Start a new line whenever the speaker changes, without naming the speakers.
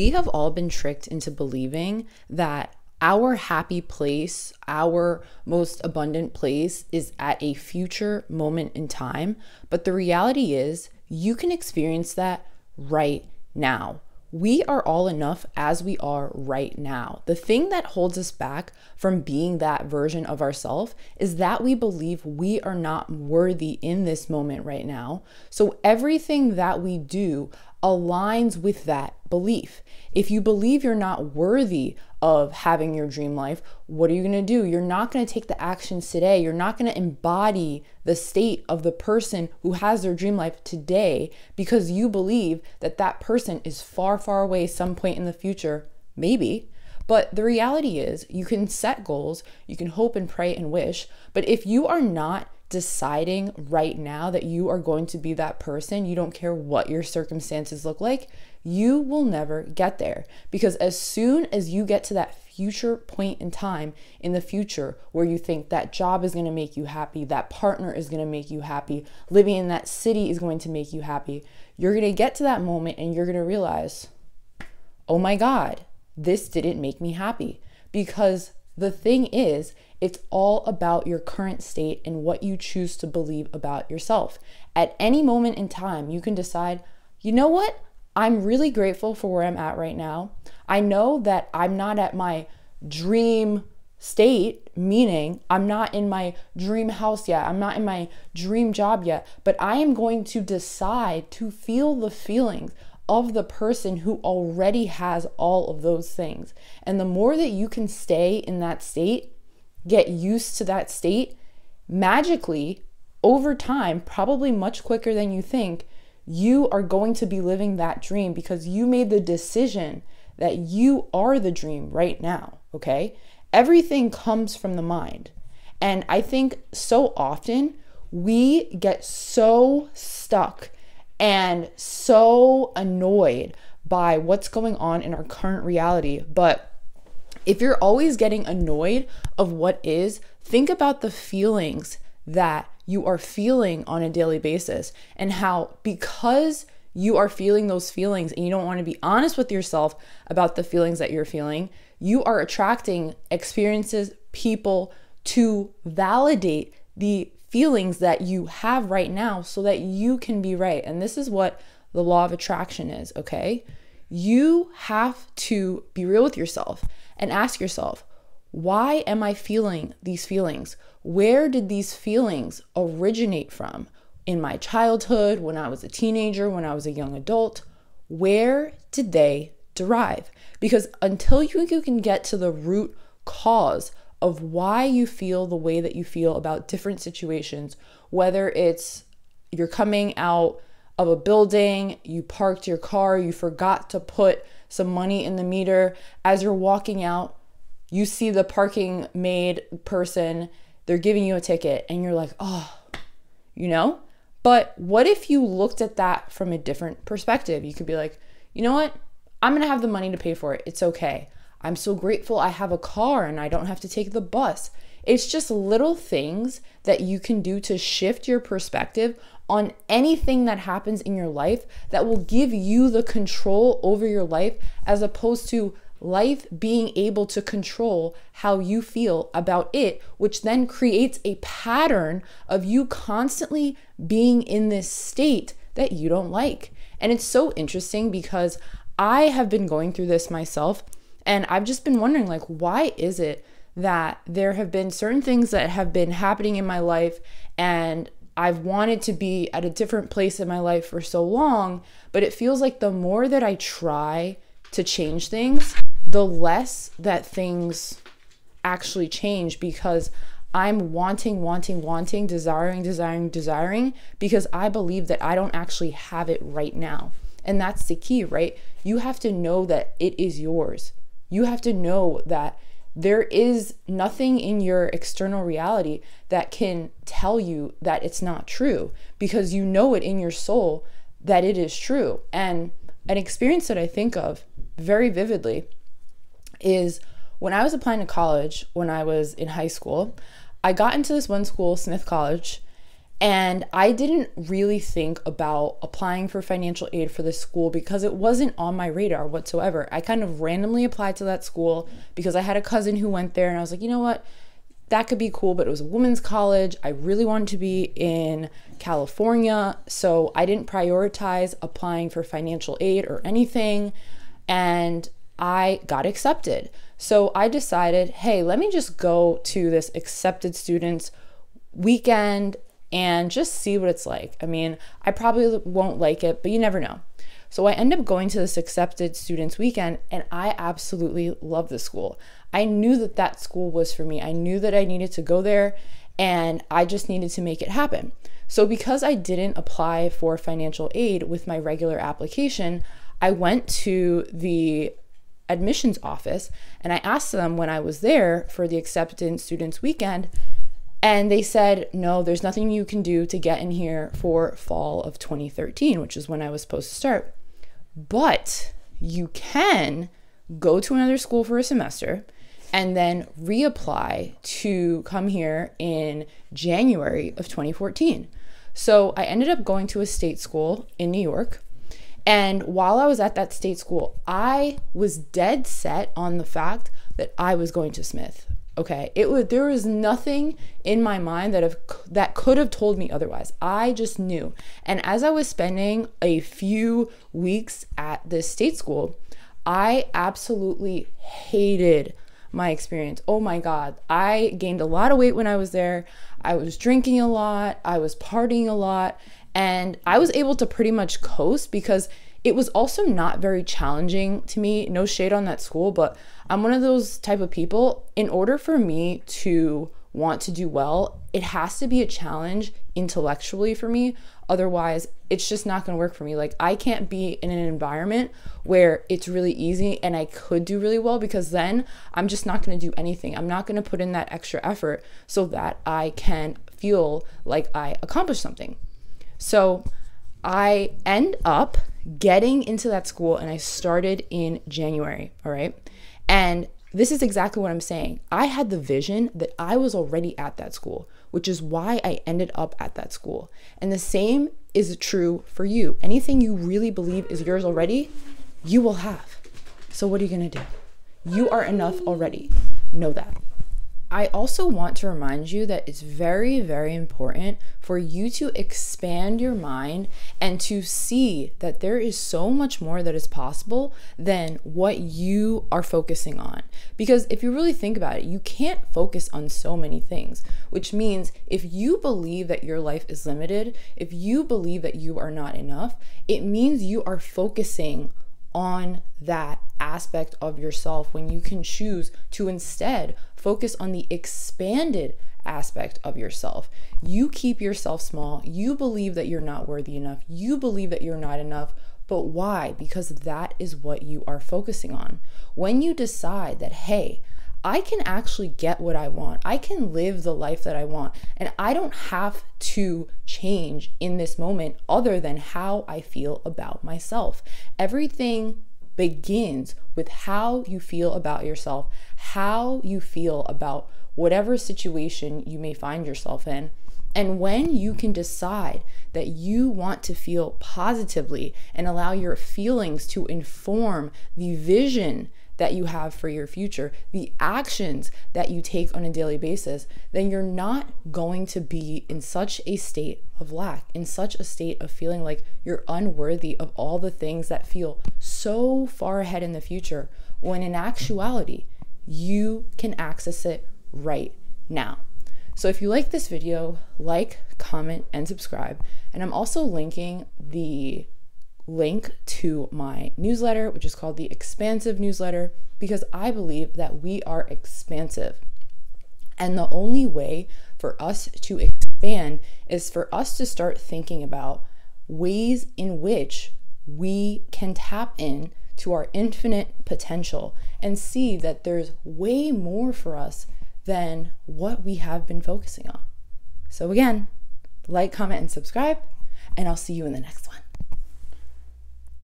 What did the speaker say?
We have all been tricked into believing that our happy place, our most abundant place is at a future moment in time. But the reality is you can experience that right now. We are all enough as we are right now. The thing that holds us back from being that version of ourselves is that we believe we are not worthy in this moment right now. So everything that we do aligns with that belief. If you believe you're not worthy of having your dream life, what are you going to do? You're not going to take the actions today. You're not going to embody the state of the person who has their dream life today because you believe that that person is far, far away some point in the future, maybe. But the reality is you can set goals, you can hope and pray and wish, but if you are not deciding right now that you are going to be that person, you don't care what your circumstances look like, you will never get there. Because as soon as you get to that future point in time in the future where you think that job is going to make you happy, that partner is going to make you happy, living in that city is going to make you happy, you're going to get to that moment and you're going to realize, oh my God, this didn't make me happy. Because the thing is, it's all about your current state and what you choose to believe about yourself. At any moment in time, you can decide, you know what? I'm really grateful for where I'm at right now. I know that I'm not at my dream state, meaning I'm not in my dream house yet. I'm not in my dream job yet, but I am going to decide to feel the feelings of the person who already has all of those things. And the more that you can stay in that state, get used to that state, magically, over time, probably much quicker than you think, you are going to be living that dream because you made the decision that you are the dream right now, okay? Everything comes from the mind. And I think so often we get so stuck and so annoyed by what's going on in our current reality. But if you're always getting annoyed of what is, think about the feelings that you are feeling on a daily basis and how because you are feeling those feelings and you don't want to be honest with yourself about the feelings that you're feeling, you are attracting experiences, people to validate the feelings that you have right now so that you can be right. And this is what the law of attraction is, okay? You have to be real with yourself and ask yourself, why am I feeling these feelings? Where did these feelings originate from? In my childhood, when I was a teenager, when I was a young adult, where did they derive? Because until you can get to the root cause of why you feel the way that you feel about different situations, whether it's you're coming out of a building, you parked your car, you forgot to put some money in the meter, as you're walking out, you see the parking maid person, they're giving you a ticket and you're like, oh, you know? But what if you looked at that from a different perspective? You could be like, you know what? I'm going to have the money to pay for it. It's okay. I'm so grateful I have a car and I don't have to take the bus. It's just little things that you can do to shift your perspective on anything that happens in your life that will give you the control over your life, as opposed to life being able to control how you feel about it, which then creates a pattern of you constantly being in this state that you don't like. And it's so interesting because I have been going through this myself, and I've just been wondering, like, why is it that there have been certain things that have been happening in my life and I've wanted to be at a different place in my life for so long, but it feels like the more that I try to change things, the less that things actually change, because I'm wanting, desiring, because I believe that I don't actually have it right now. And that's the key, right? You have to know that it is yours. You have to know that there is nothing in your external reality that can tell you that it's not true, because you know it in your soul that it is true. And an experience that I think of very vividly is when I was applying to college, when I was in high school, I got into this one school, Smith College, And I didn't really think about applying for financial aid for this school because it wasn't on my radar whatsoever. I kind of randomly applied to that school because I had a cousin who went there, and I was like, you know what? That could be cool, but it was a women's college. I really wanted to be in California, so I didn't prioritize applying for financial aid or anything, and I got accepted. So I decided, hey, let me just go to this accepted students weekend and just see what it's like. I mean, I probably won't like it, but you never know. So I ended up going to this accepted students weekend, and I absolutely love the school. I knew that that school was for me. I knew that I needed to go there, and I just needed to make it happen. So because I didn't apply for financial aid with my regular application, I went to the admissions office and I asked them when I was there for the acceptance students weekend, and they said, no, there's nothing you can do to get in here for fall of 2013, which is when I was supposed to start. But you can go to another school for a semester and then reapply to come here in January of 2014. So I ended up going to a state school in New York. And while I was at that state school, I was dead set on the fact that I was going to Smith. Okay, there was nothing in my mind that could have told me otherwise. I just knew. And as I was spending a few weeks at this state school, I absolutely hated my experience. Oh my God, I gained a lot of weight when I was there. I was drinking a lot, I was partying a lot, and I was able to pretty much coast because it was also not very challenging to me. No shade on that school, but I'm one of those type of people. In order for me to want to do well, it has to be a challenge intellectually for me. Otherwise, it's just not going to work for me. Like, I can't be in an environment where it's really easy and I could do really well, because then I'm just not going to do anything. I'm not going to put in that extra effort so that I can feel like I accomplished something. So I end up getting into that school, and I started in January, all right? And this is exactly what I'm saying. I had the vision that I was already at that school, which is why I ended up at that school. And the same is true for you. Anything you really believe is yours already, you will have. So what are you going to do? You are enough already. Know that. I also want to remind you that it's very, very important for you to expand your mind and to see that there is so much more that is possible than what you are focusing on. Because if you really think about it, you can't focus on so many things, which means if you believe that your life is limited, if you believe that you are not enough, it means you are focusing on that aspect of yourself when you can choose to instead focus on the expanded aspect of yourself. You keep yourself small. You believe that you're not worthy enough. You believe that you're not enough. But why? Because that is what you are focusing on. When you decide that, hey, I can actually get what I want. I can live the life that I want. And I don't have to change in this moment other than how I feel about myself. Everything begins with how you feel about yourself, how you feel about whatever situation you may find yourself in. And when you can decide that you want to feel positively and allow your feelings to inform the vision that you have for your future, the actions that you take on a daily basis, then you're not going to be in such a state of lack, in such a state of feeling like you're unworthy of all the things that feel so far ahead in the future, when in actuality, you can access it right now. So if you like this video, like, comment, and subscribe. And I'm also linking the link to my newsletter, which is called the Expansive Newsletter, because I believe that we are expansive. And the only way for us to expand is for us to start thinking about ways in which we can tap in to our infinite potential and see that there's way more for us than what we have been focusing on. So again, like, comment, and subscribe, and I'll see you in the next one.